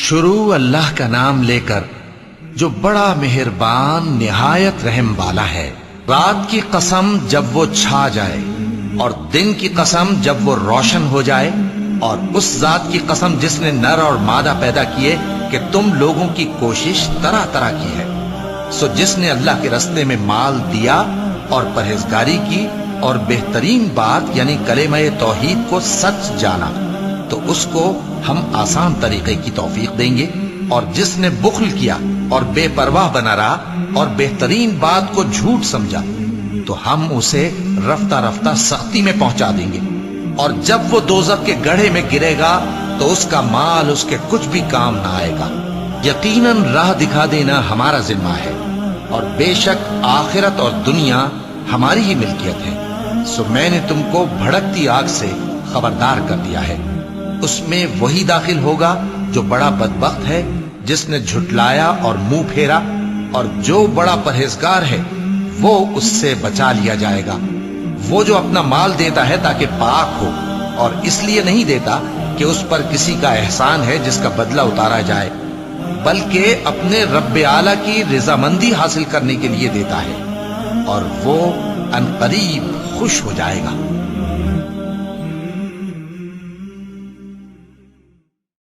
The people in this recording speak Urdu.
شروع اللہ کا نام لے کر جو بڑا مہربان نہایت رحم والا ہے۔ رات کی قسم جب وہ چھا جائے، اور دن کی قسم جب وہ روشن ہو جائے، اور اس ذات کی قسم جس نے نر اور مادہ پیدا کیے کہ تم لوگوں کی کوشش طرح طرح کی ہے۔ سو جس نے اللہ کے رستے میں مال دیا اور پرہیزگاری کی اور بہترین بات یعنی کلمہ توحید کو سچ جانا، تو اس کو ہم آسان طریقے کی توفیق دیں گے، اور جس نے بخل کیا اور بے پرواہ بنا رہا اور بہترین بات کو جھوٹ سمجھا، تو ہم اسے رفتہ رفتہ سختی میں پہنچا دیں گے، اور جب وہ دوزخ کے گڑھے میں گرے گا تو اس کا مال اس کے کچھ بھی کام نہ آئے گا۔ یقیناً راہ دکھا دینا ہمارا ذمہ ہے، اور بے شک آخرت اور دنیا ہماری ہی ملکیت ہے۔ سو میں نے تم کو بھڑکتی آگ سے خبردار کر دیا ہے، اس میں وہی داخل ہوگا جو بڑا بدبخت ہے، جس نے جھٹلایا اور منہ پھیرا، اور جو بڑا پرہیزگار ہے وہ اس سے بچا لیا جائے گا۔ وہ جو اپنا مال دیتا ہے تاکہ پاک ہو، اور اس لیے نہیں دیتا کہ اس پر کسی کا احسان ہے جس کا بدلہ اتارا جائے، بلکہ اپنے رب اعلیٰ کی رضامندی حاصل کرنے کے لیے دیتا ہے، اور وہ عنقریب خوش ہو جائے گا۔